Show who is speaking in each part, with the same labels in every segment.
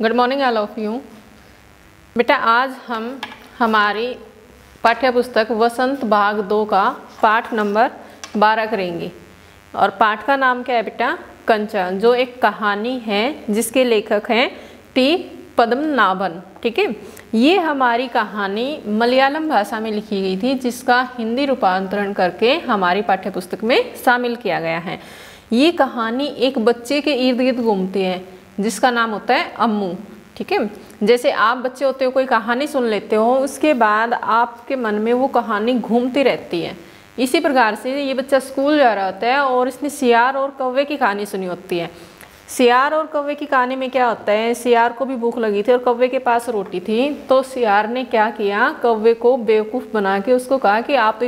Speaker 1: Good morning all of you. बेटा आज हम हमारी पाठ्य पुस्तक वसंत भाग 2 का पाठ नंबर 12 करेंगे और पाठ का नाम क्या है बेटा? कंचा, जो एक कहानी है जिसके लेखक हैं टी पद्मनाभन। ठीक है, ये हमारी कहानी मलयालम भाषा में लिखी गई थी जिसका हिंदी रूपांतरण करके हमारी पाठ्य पुस्तक में शामिल किया गया है। ये कहानी एक बच्चे के इर्द गिर्द घूमती है जिसका नाम होता है अम्मू। ठीक है, जैसे आप बच्चे होते हो, कोई कहानी सुन लेते हो, उसके बाद आपके मन में वो कहानी घूमती रहती है। इसी प्रकार से ये बच्चा स्कूल जा रहा होता है और इसने सियार और कौवे की कहानी सुनी होती है। सियार और कौवे की कहानी में क्या होता है, सियार को भी भूख लगी थी और कौवे के पास रोटी थी, तो सियार ने क्या किया, कौवे को बेवकूफ़ बना के उसको कहा कि आप तो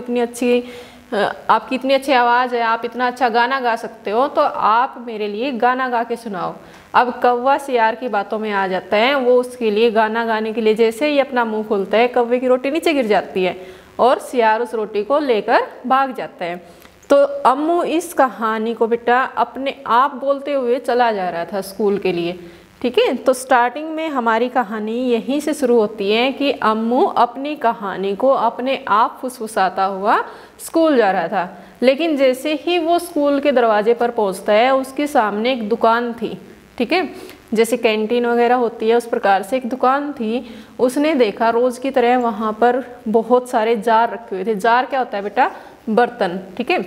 Speaker 1: आपकी इतनी अच्छी आवाज़ है, आप इतना अच्छा गाना गा सकते हो, तो आप मेरे लिए गाना गा के सुनाओ। अब कौवा सियार की बातों में आ जाता है, वो उसके लिए गाना गाने के लिए जैसे ही अपना मुंह खोलता है, कौवे की रोटी नीचे गिर जाती है और सियार उस रोटी को लेकर भाग जाता है। तो अम्मू इस कहानी को बेटा अपने आप बोलते हुए चला जा रहा था स्कूल के लिए। ठीक है, तो स्टार्टिंग में हमारी कहानी यहीं से शुरू होती है कि अम्मू अपनी कहानी को अपने आप फुसफुसाता हुआ स्कूल जा रहा था। लेकिन जैसे ही वो स्कूल के दरवाजे पर पहुंचता है, उसके सामने एक दुकान थी। ठीक है, जैसे कैंटीन वगैरह होती है उस प्रकार से एक दुकान थी। उसने देखा रोज़ की तरह वहाँ पर बहुत सारे जार रखे हुए थे। जार क्या होता है बेटा? बर्तन। ठीक है,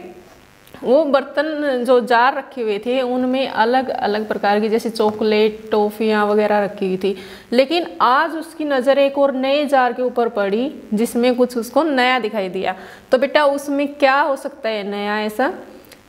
Speaker 1: वो बर्तन जो जार रखे हुए थे उनमें अलग अलग प्रकार की जैसे चॉकलेट, टॉफ़ियाँ वगैरह रखी हुई थी। लेकिन आज उसकी नज़र एक और नए जार के ऊपर पड़ी जिसमें कुछ उसको नया दिखाई दिया। तो बेटा उसमें क्या हो सकता है नया ऐसा?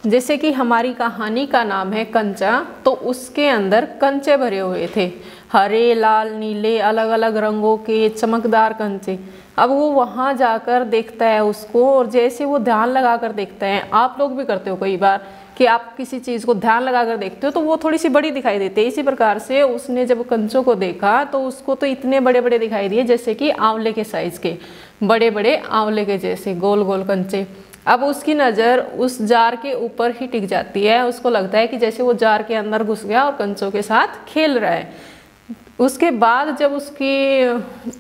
Speaker 1: जैसे कि हमारी कहानी का नाम है कंचा, तो उसके अंदर कंचे भरे हुए थे, हरे, लाल, नीले, अलग अलग रंगों के चमकदार कंचे। अब वो वहाँ जाकर देखता है उसको, और जैसे वो ध्यान लगा कर देखता है, आप लोग भी करते हो कई बार कि आप किसी चीज़ को ध्यान लगा कर देखते हो तो वो थोड़ी सी बड़ी दिखाई देती है। इसी प्रकार से उसने जब कंचों को देखा तो उसको तो इतने बड़े बड़े दिखाई दिए जैसे कि आंवले के साइज़ के, बड़े बड़े आंवले के जैसे गोल गोल कंचे। अब उसकी नज़र उस जार के ऊपर ही टिक जाती है। उसको लगता है कि जैसे वो जार के अंदर घुस गया और कंचों के साथ खेल रहा है। उसके बाद जब उसकी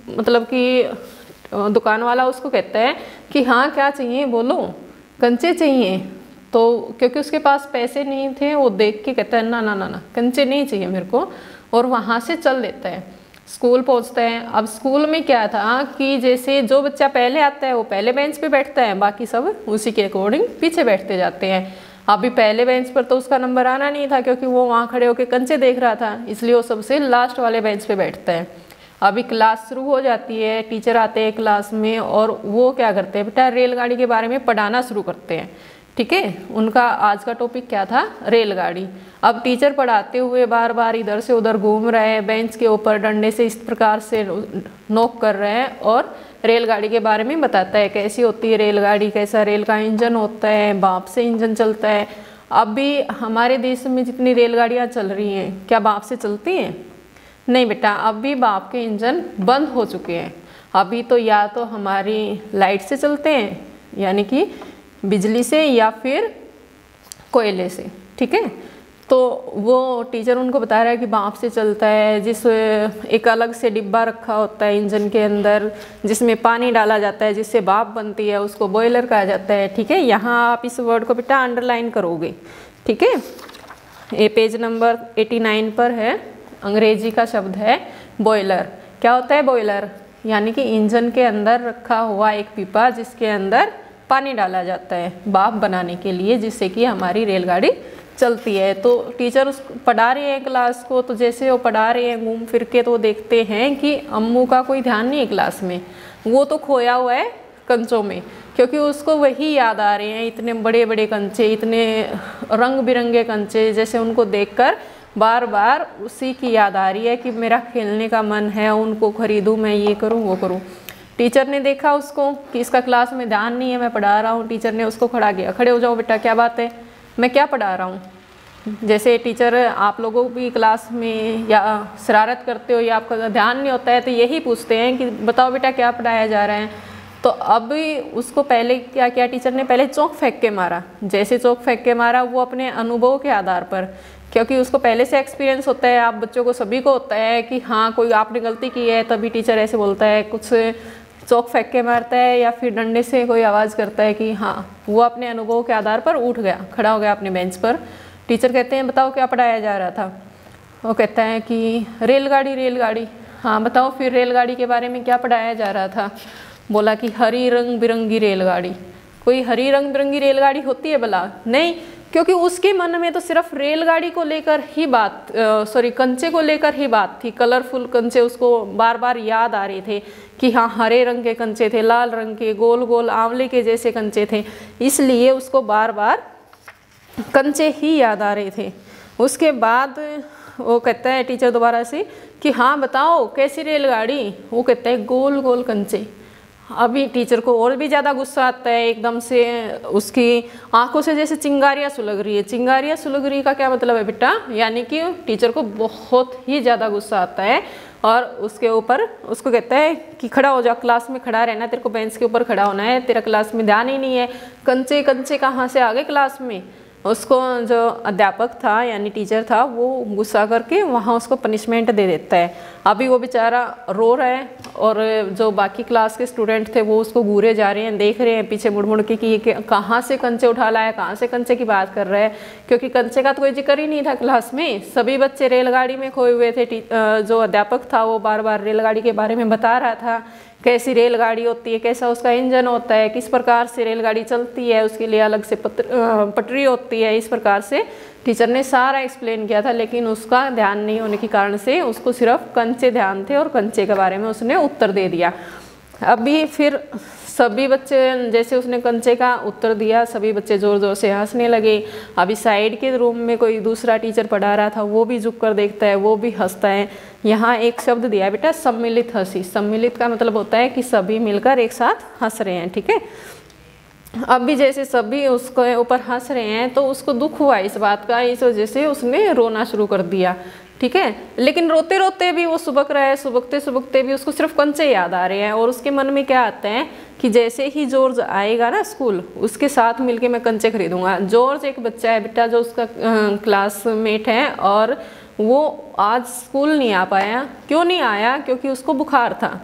Speaker 1: मतलब कि दुकान वाला उसको कहता है कि हाँ क्या चाहिए बोलो, कंचे चाहिए, तो क्योंकि उसके पास पैसे नहीं थे वो देख के कहता है ना ना ना ना कंचे नहीं चाहिए मेरे को, और वहाँ से चल देता है। स्कूल पहुंचते हैं। अब स्कूल में क्या था कि जैसे जो बच्चा पहले आता है वो पहले बेंच पे बैठता है, बाकी सब उसी के अकॉर्डिंग पीछे बैठते जाते हैं। अभी पहले बेंच पर तो उसका नंबर आना नहीं था क्योंकि वो वहाँ खड़े होकर कंचे देख रहा था, इसलिए वो सबसे लास्ट वाले बेंच पे बैठता है। अभी क्लास शुरू हो जाती है, टीचर आते हैं क्लास में और वो क्या करते हैं बेटा, रेलगाड़ी के बारे में पढ़ाना शुरू करते हैं। ठीक है, उनका आज का टॉपिक क्या था? रेलगाड़ी। अब टीचर पढ़ाते हुए बार बार इधर से उधर घूम रहे हैं, बेंच के ऊपर डंडे से इस प्रकार से नोक कर रहे हैं और रेलगाड़ी के बारे में बताता है कैसी होती है रेलगाड़ी, कैसा रेल का इंजन होता है, भाप से इंजन चलता है। अभी हमारे देश में जितनी रेलगाड़ियाँ चल रही हैं क्या भाप से चलती हैं? नहीं बेटा, अभी भाप के इंजन बंद हो चुके हैं। अभी तो या तो हमारी लाइट से चलते हैं यानी कि बिजली से, या फिर कोयले से। ठीक है, तो वो टीचर उनको बता रहा है कि भाप से चलता है, जिस एक अलग से डिब्बा रखा होता है इंजन के अंदर जिसमें पानी डाला जाता है जिससे भाप बनती है, उसको बॉयलर कहा जाता है। ठीक है, यहाँ आप इस वर्ड को बेटा अंडरलाइन करोगे। ठीक है, ये पेज नंबर 89 पर है, अंग्रेजी का शब्द है बॉयलर। क्या होता है बॉयलर? यानी कि इंजन के अंदर रखा हुआ एक पीपा जिसके अंदर पानी डाला जाता है भाप बनाने के लिए, जिससे कि हमारी रेलगाड़ी चलती है। तो टीचर उस पढ़ा रहे हैं क्लास को, तो जैसे वो पढ़ा रहे हैं घूम फिर के, तो देखते हैं कि अम्मू का कोई ध्यान नहीं है क्लास में, वो तो खोया हुआ है कंचों में, क्योंकि उसको वही याद आ रहे हैं, इतने बड़े बड़े कंचे, इतने रंग बिरंगे कंचे, जैसे उनको देखकर बार बार उसी की याद आ रही है कि मेरा खेलने का मन है, उनको खरीदूँ, मैं ये करूँ वो करूँ। टीचर ने देखा उसको कि इसका क्लास में ध्यान नहीं है, मैं पढ़ा रहा हूँ। टीचर ने उसको खड़ा किया, खड़े हो जाओ बेटा, क्या बात है, मैं क्या पढ़ा रहा हूँ। जैसे टीचर आप लोगों की क्लास में या शरारत करते हो या आपका ध्यान नहीं होता है तो यही पूछते हैं कि बताओ बेटा क्या पढ़ाया जा रहा है। तो अब उसको पहले क्या किया टीचर ने, पहले चौक फेंक के मारा। जैसे चौक फेंक के मारा वो अपने अनुभव के आधार पर, क्योंकि उसको पहले से एक्सपीरियंस होता है, आप बच्चों को सभी को होता है कि हाँ कोई आपने गलती की है तभी टीचर ऐसे बोलता है, कुछ चौक फेंक के मारता है या फिर डंडे से कोई आवाज़ करता है कि हाँ, वो अपने अनुभव के आधार पर उठ गया, खड़ा हो गया अपने बेंच पर। टीचर कहते हैं बताओ क्या पढ़ाया जा रहा था। वो कहता है कि रेलगाड़ी रेलगाड़ी। हाँ बताओ फिर रेलगाड़ी के बारे में क्या पढ़ाया जा रहा था। बोला कि हरी रंग बिरंगी रेलगाड़ी। कोई हरी रंग बिरंगी रेलगाड़ी होती है भला? नहीं, क्योंकि उसके मन में तो सिर्फ रेलगाड़ी को लेकर ही बात, कंचे को लेकर ही बात थी। कलरफुल कंचे उसको बार बार याद आ रहे थे कि हाँ हरे रंग के कंचे थे, लाल रंग के, गोल गोल आंवले के जैसे कंचे थे, इसलिए उसको बार बार कंचे ही याद आ रहे थे। उसके बाद वो कहता है टीचर दोबारा से कि हाँ बताओ कैसी रेलगाड़ी। वो कहता है गोल गोल कंचे। अभी टीचर को और भी ज़्यादा गुस्सा आता है, एकदम से उसकी आंखों से जैसे चिंगारियाँ सुलग रही है। चिंगारियाँ सुलग रही का क्या मतलब है बेटा, यानी कि टीचर को बहुत ही ज़्यादा गुस्सा आता है और उसके ऊपर उसको कहता है कि खड़ा हो जा, क्लास में खड़ा रहना, तेरे को बेंच के ऊपर खड़ा होना है, तेरा क्लास में ध्यान ही नहीं है। कंचे कंचे कहाँ से आ गए क्लास में। उसको जो अध्यापक था यानी टीचर था वो गुस्सा करके वहाँ उसको पनिशमेंट दे देता है। अभी वो बेचारा रो रहा है और जो बाकी क्लास के स्टूडेंट थे वो उसको घूरे जा रहे हैं, देख रहे हैं पीछे मुड़ मुड़ के कि ये कहाँ से कंचे उठा लाया, कहाँ से कंचे की बात कर रहा है, क्योंकि कंचे का तो कोई जिक्र ही नहीं था क्लास में। सभी बच्चे रेलगाड़ी में खोए हुए थे। जो अध्यापक था वो बार बार रेलगाड़ी के बारे में बता रहा था, कैसी रेलगाड़ी होती है, कैसा उसका इंजन होता है, किस प्रकार से रेलगाड़ी चलती है, उसके लिए अलग से पटरी होती है। इस प्रकार से टीचर ने सारा एक्सप्लेन किया था, लेकिन उसका ध्यान नहीं होने के कारण से उसको सिर्फ कंचे ध्यान थे और कंचे के बारे में उसने उत्तर दे दिया। अभी फिर सभी बच्चे, जैसे उसने कंचे का उत्तर दिया, सभी बच्चे ज़ोर ज़ोर से हंसने लगे। अभी साइड के रूम में कोई दूसरा टीचर पढ़ा रहा था, वो भी झुक कर देखता है, वो भी हंसता है। यहाँ एक शब्द दिया है बेटा, सम्मिलित हंसी। सम्मिलित का मतलब होता है कि सभी मिलकर एक साथ हंस रहे हैं, ठीक है। अब भी जैसे सभी उसके ऊपर हंस रहे हैं तो उसको दुख हुआ इस बात का, इस वजह से उसने रोना शुरू कर दिया, ठीक है। लेकिन रोते रोते भी वो सुबक रहा है, सुबकते सुबकते भी उसको सिर्फ कंचे याद आ रहे हैं। और उसके मन में क्या आता है कि जैसे ही जॉर्ज आएगा ना स्कूल, उसके साथ मिलके मैं कंचे खरीदूंगा। जॉर्ज एक बच्चा है बेटा जो उसका क्लासमेट है और वो आज स्कूल नहीं आ पाया। क्यों नहीं आया? क्योंकि उसको बुखार था।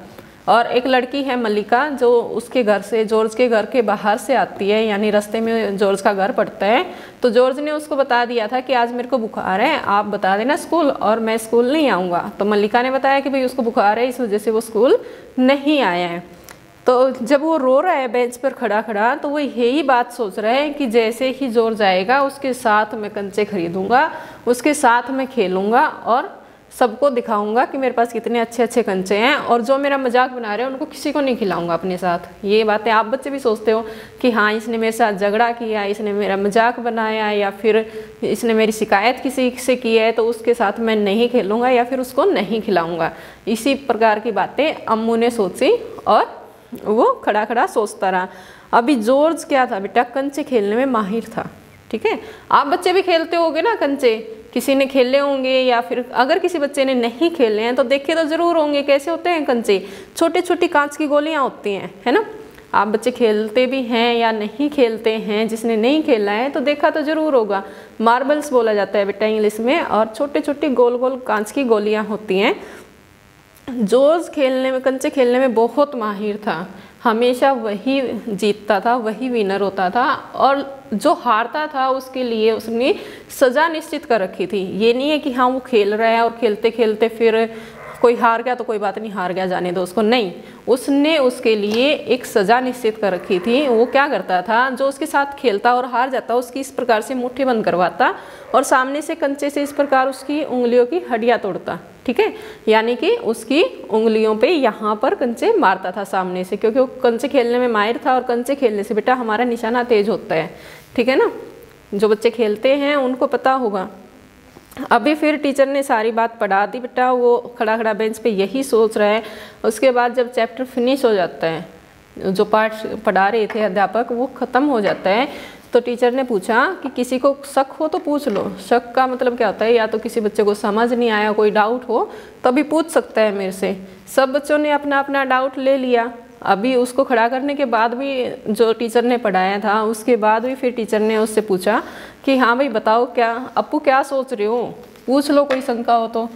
Speaker 1: और एक लड़की है मल्लिका जो उसके घर से, जॉर्ज के घर के बाहर से आती है, यानी रास्ते में जॉर्ज का घर पड़ता है। तो जॉर्ज ने उसको बता दिया था कि आज मेरे को बुखार है, आप बता देना स्कूल और मैं स्कूल नहीं आऊँगा। तो मल्लिका ने बताया कि भाई उसको बुखार है, इस वजह से वो स्कूल नहीं आया है। तो जब वो रो रहा है बेंच पर खड़ा खड़ा, तो वो यही बात सोच रहा है कि जैसे ही जॉर्ज आएगा उसके साथ मैं कंचे खरीदूंगा, उसके साथ मैं खेलूंगा और सबको दिखाऊंगा कि मेरे पास कितने अच्छे अच्छे कंचे हैं, और जो मेरा मजाक बना रहे हैं उनको किसी को नहीं खिलाऊंगा अपने साथ। ये बातें आप बच्चे भी सोचते हो कि हाँ इसने मेरे साथ झगड़ा किया, इसने मेरा मजाक बनाया, या फिर इसने मेरी शिकायत किसी से की है तो उसके साथ मैं नहीं खेलूँगा या फिर उसको नहीं खिलाऊँगा। इसी प्रकार की बातें अम्मू ने सोची और वो खड़ा खड़ा सोचता रहा। अभी जॉर्ज क्या था बेटा, कंचे खेलने में माहिर था, ठीक है। आप बच्चे भी खेलते होगे ना कंचे, किसी ने खेले होंगे, या फिर अगर किसी बच्चे ने नहीं खेले हैं तो देखे तो जरूर होंगे कैसे होते हैं कंचे। छोटी छोटी कांच की गोलियां होती हैं, है ना। आप बच्चे खेलते भी हैं या नहीं खेलते हैं, जिसने नहीं खेला है तो देखा तो जरूर होगा। मार्बल्स बोला जाता है बेटा इंग्लिश में, और छोटे छोटे गोल गोल कांच की गोलियां होती हैं। जॉर्ज खेलने में, कंचे खेलने में बहुत माहिर था। हमेशा वही जीतता था, वही विनर होता था, और जो हारता था उसके लिए उसने सज़ा निश्चित कर रखी थी। ये नहीं है कि हाँ वो खेल रहा है और खेलते खेलते फिर कोई हार गया तो कोई बात नहीं, हार गया जाने दो उसको, नहीं। उसने उसके लिए एक सज़ा निश्चित कर रखी थी। वो क्या करता था, जो उसके साथ खेलता और हार जाता उसकी इस प्रकार से मुट्ठी बंद करवाता और सामने से कंचे से इस प्रकार उसकी उंगलियों की हड्डियाँ तोड़ता, ठीक है। यानी कि उसकी उंगलियों पे यहाँ पर कंचे मारता था सामने से, क्योंकि वो कंचे खेलने में माहिर था। और कंचे खेलने से बेटा हमारा निशाना तेज होता है, ठीक है ना। जो बच्चे खेलते हैं उनको पता होगा। अभी फिर टीचर ने सारी बात पढ़ा दी बेटा, वो खड़ा खड़ा बेंच पे यही सोच रहा है। उसके बाद जब चैप्टर फिनिश हो जाता है, जो पाठ पढ़ा रहे थे अध्यापक वो ख़त्म हो जाता है, तो टीचर ने पूछा कि किसी को शक हो तो पूछ लो। शक का मतलब क्या होता है, या तो किसी बच्चे को समझ नहीं आया, कोई डाउट हो तभी पूछ सकता है मेरे से। सब बच्चों ने अपना अपना डाउट ले लिया, अभी उसको खड़ा करने के बाद भी जो टीचर ने पढ़ाया था उसके बाद भी फिर टीचर ने उससे पूछा कि हाँ भाई बताओ, क्या अप्पू क्या सोच रहे हो, पूछ लो कोई शंका हो तो।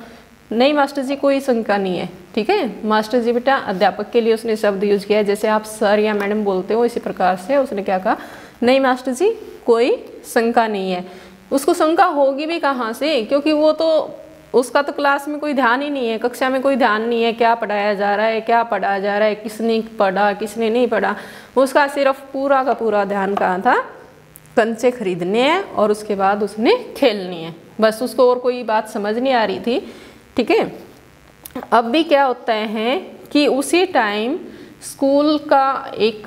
Speaker 1: नहीं मास्टर जी कोई शंका नहीं है। ठीक है मास्टर जी बेटा अध्यापक के लिए उसने शब्द यूज किया, जैसे आप सर या मैडम बोलते हो इसी प्रकार से उसने क्या कहा, नहीं मास्टर जी कोई शंका नहीं है। उसको शंका होगी भी कहाँ से, क्योंकि वो तो उसका तो क्लास में कोई ध्यान ही नहीं है, कक्षा में कोई ध्यान नहीं है, क्या पढ़ाया जा रहा है, क्या पढ़ाया जा रहा है, किसने पढ़ा किसने नहीं पढ़ा। उसका सिर्फ पूरा का पूरा ध्यान कहाँ था, कंचे खरीदने हैं और उसके बाद उसने खेलनी है, बस उसको और कोई बात समझ नहीं आ रही थी। ठीक है अब भी क्या होता है कि उसी टाइम स्कूल का एक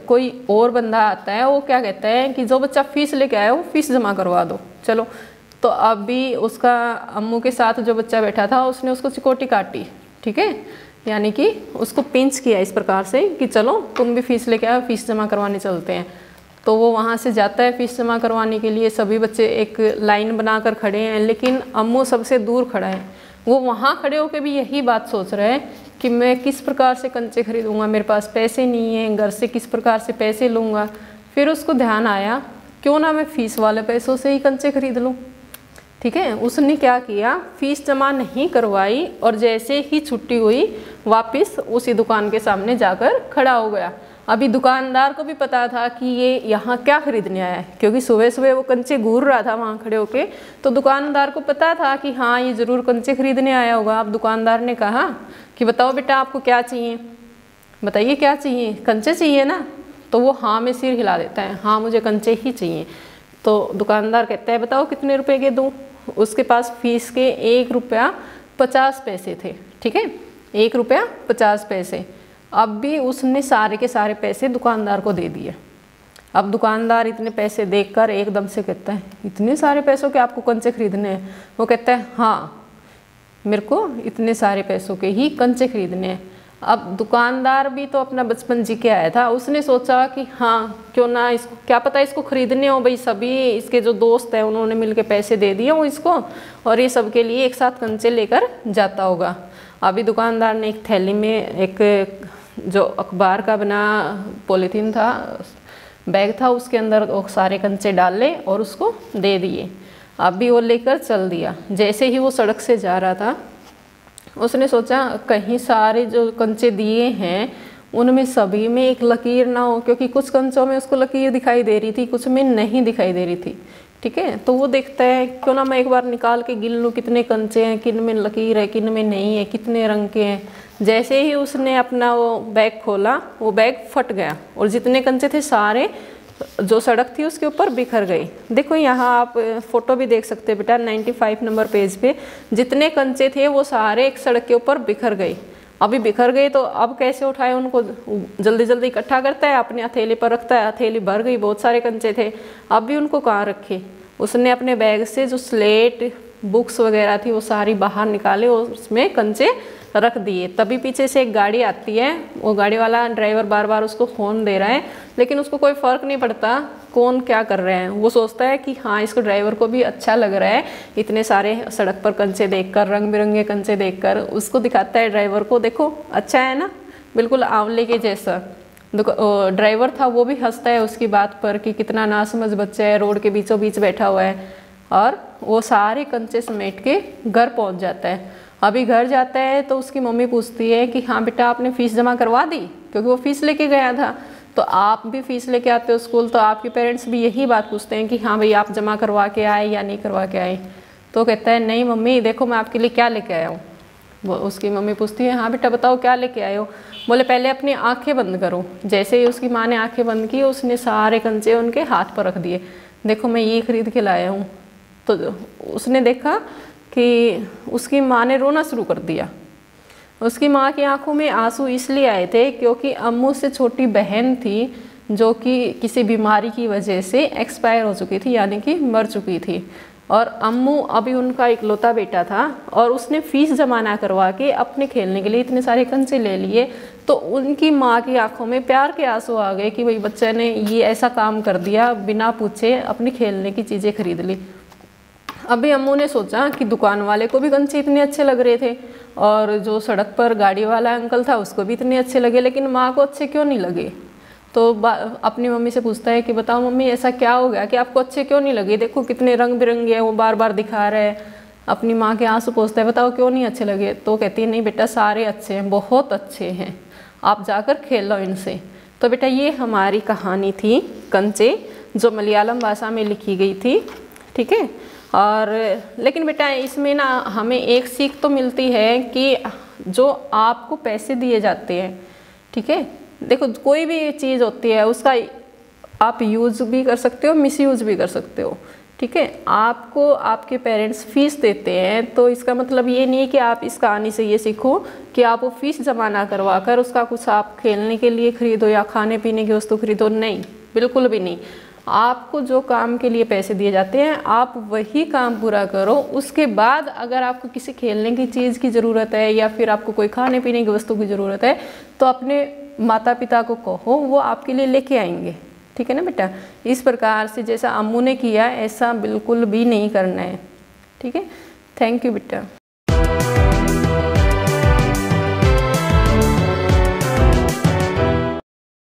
Speaker 1: कोई और बंदा आता है, वो क्या कहता है कि जो बच्चा फीस लेके आया वो फीस जमा करवा दो। चलो तो अब भी उसका अम्मू के साथ जो बच्चा बैठा था उसने उसको चिकोटी काटी। ठीक है यानी कि उसको पिंच किया इस प्रकार से कि चलो तुम भी फीस लेके आओ, फीस जमा करवाने चलते हैं। तो वो वहाँ से जाता है फीस जमा करवाने के लिए, सभी बच्चे एक लाइन बनाकर खड़े हैं, लेकिन अम्मू सबसे दूर खड़ा है। वो वहाँ खड़े होकर भी यही बात सोच रहे हैं कि मैं किस प्रकार से कंचे खरीदूंगा, मेरे पास पैसे नहीं हैं, घर से किस प्रकार से पैसे लूँगा। फिर उसको ध्यान आया क्यों ना मैं फ़ीस वाले पैसों से ही कंचे खरीद लूँ। ठीक है उसने क्या किया, फ़ीस जमा नहीं करवाई और जैसे ही छुट्टी हुई वापस उसी दुकान के सामने जाकर खड़ा हो गया। अभी दुकानदार को भी पता था कि ये यहाँ क्या खरीदने आया है, क्योंकि सुबह सुबह वो कंचे घूर रहा था वहाँ खड़े होके, तो दुकानदार को पता था कि हाँ ये ज़रूर कंचे खरीदने आया होगा। अब दुकानदार ने कहा कि बताओ बेटा आपको क्या चाहिए, बताइए क्या चाहिए, कंचे चाहिए ना। तो वो हाँ में सिर हिला देता है, हाँ मुझे कंचे ही चाहिए। तो दुकानदार कहता है बताओ कितने रुपए के दूँ। उसके पास फीस के 1 रुपया 50 पैसे थे। ठीक है 1 रुपया 50 पैसे। अब भी उसने सारे के सारे पैसे दुकानदार को दे दिए। अब दुकानदार इतने पैसे देखकर एकदम से कहता है इतने सारे पैसों के आपको कंचे खरीदने हैं। वो कहता है हाँ मेरे को इतने सारे पैसों के ही कंचे खरीदने हैं। अब दुकानदार भी तो अपना बचपन जी के आया था, उसने सोचा कि हाँ क्यों ना इसको, क्या पता इसको खरीदने हो भाई, सभी इसके जो दोस्त हैं उन्होंने मिलके पैसे दे दिए हो इसको और ये सबके लिए एक साथ कंचे लेकर जाता होगा। अभी दुकानदार ने एक थैली में एक जो अखबार का बना पॉलीथीन था, बैग था, उसके अंदर वो सारे कंचे डाले और उसको दे दिए। अभी वो लेकर चल दिया। जैसे ही वो सड़क से जा रहा था उसने सोचा कहीं सारे जो कंचे दिए हैं उनमें सभी में एक लकीर ना हो, क्योंकि कुछ कंचों में उसको लकीर दिखाई दे रही थी, कुछ में नहीं दिखाई दे रही थी। ठीक है तो वो देखता है क्यों ना मैं एक बार निकाल के गिन लूँ कितने कंचे हैं, किन में लकीर है किन में नहीं है, कितने रंग के हैं। जैसे ही उसने अपना वो बैग खोला वो बैग फट गया और जितने कंचे थे सारे जो सड़क थी उसके ऊपर बिखर गई। देखो यहाँ आप फोटो भी देख सकते हैं बेटा, 95 नंबर पेज पे जितने कंचे थे वो सारे एक सड़क के ऊपर बिखर गए। अभी बिखर गए तो अब कैसे उठाए उनको, जल्दी जल्दी इकट्ठा करता है अपने हथेली पर रखता है, हथेली भर गई, बहुत सारे कंचे थे। अब भी उनको कहाँ रखे, उसने अपने बैग से जो स्लेट बुक्स वगैरह थी वो सारी बाहर निकाले और उसमें कंचे रख दिए। तभी पीछे से एक गाड़ी आती है, वो गाड़ी वाला ड्राइवर बार बार उसको फ़ोन दे रहा है, लेकिन उसको कोई फ़र्क नहीं पड़ता कौन क्या कर रहे हैं। वो सोचता है कि हाँ इसको ड्राइवर को भी अच्छा लग रहा है इतने सारे सड़क पर कंचे देखकर, रंग बिरंगे कंचे देखकर। उसको दिखाता है ड्राइवर को, देखो अच्छा है ना, बिल्कुल आंवले के जैसा। ड्राइवर था वो भी हंसता है उसकी बात पर कि कितना नासमझ बच्चा है, रोड के बीचों बीच बैठा हुआ है। और वो सारे कंचे समेट के घर पहुंच जाता है। अभी घर जाता है तो उसकी मम्मी पूछती है कि हाँ बेटा आपने फ़ीस जमा करवा दी, क्योंकि वो फ़ीस लेके गया था। तो आप भी फ़ीस लेके आते हो स्कूल, तो आपके पेरेंट्स भी यही बात पूछते हैं कि हाँ भाई आप जमा करवा के आए या नहीं करवा के आए। तो कहता है नहीं मम्मी देखो मैं आपके लिए क्या लेके आया हूँ। वो उसकी मम्मी पूछती है हाँ बेटा बताओ क्या लेके आए हो। बोले पहले अपनी आंखें बंद करो। जैसे ही उसकी माँ ने आंखें बंद की उसने सारे कंचे उनके हाथ पर रख दिए, देखो मैं ये खरीद के लाया हूँ। तो उसने देखा कि उसकी माँ ने रोना शुरू कर दिया। उसकी माँ की आंखों में आंसू इसलिए आए थे क्योंकि अम्मू से छोटी बहन थी जो कि किसी बीमारी की वजह से एक्सपायर हो चुकी थी, यानी कि मर चुकी थी। और अम्मू अभी उनका इकलौता बेटा था और उसने फ़ीस जमा ना करवा के अपने खेलने के लिए इतने सारे कंचे ले लिए। तो उनकी माँ की आंखों में प्यार के आंसू आ गए कि भाई बच्चे ने ये ऐसा काम कर दिया, बिना पूछे अपनी खेलने की चीज़ें खरीद ली। अभी अम्मू ने सोचा कि दुकान वाले को भी कंचे इतने अच्छे लग रहे थे और जो सड़क पर गाड़ी वाला अंकल था उसको भी इतने अच्छे लगे, लेकिन माँ को अच्छे क्यों नहीं लगे। तो अपनी मम्मी से पूछता है कि बताओ मम्मी ऐसा क्या हो गया कि आपको अच्छे क्यों नहीं लगे, देखो कितने रंग बिरंगे हैं, वो बार बार दिखा रहे हैं। अपनी माँ के आंसू पोंछता है, बताओ क्यों नहीं अच्छे लगे। तो कहती है नहीं बेटा सारे अच्छे हैं, बहुत अच्छे हैं, आप जाकर खेल लो इनसे। तो बेटा ये हमारी कहानी थी कंचे, जो मलयालम भाषा में लिखी गई थी, ठीक है। और लेकिन बेटा इसमें ना हमें एक सीख तो मिलती है कि जो आपको पैसे दिए जाते हैं, ठीक है, देखो कोई भी चीज़ होती है उसका आप यूज़ भी कर सकते हो, मिसयूज़ भी कर सकते हो, ठीक है। आपको आपके पेरेंट्स फीस देते हैं तो इसका मतलब ये नहीं है कि आप इस कहानी से ये सीखो कि आप वो फीस जमा ना करवा कर उसका कुछ आप खेलने के लिए खरीदो या खाने पीने की वस्तु खरीदो, नहीं, बिल्कुल भी नहीं। आपको जो काम के लिए पैसे दिए जाते हैं आप वही काम पूरा करो, उसके बाद अगर आपको किसी खेलने की चीज़ की ज़रूरत है या फिर आपको कोई खाने पीने की वस्तु की ज़रूरत है तो अपने माता पिता को कहो, वो आपके लिए लेके आएंगे, ठीक है ना बेटा। इस प्रकार से जैसा अम्मू ने किया ऐसा बिल्कुल भी नहीं करना है, ठीक है। थैंक यू बेटा।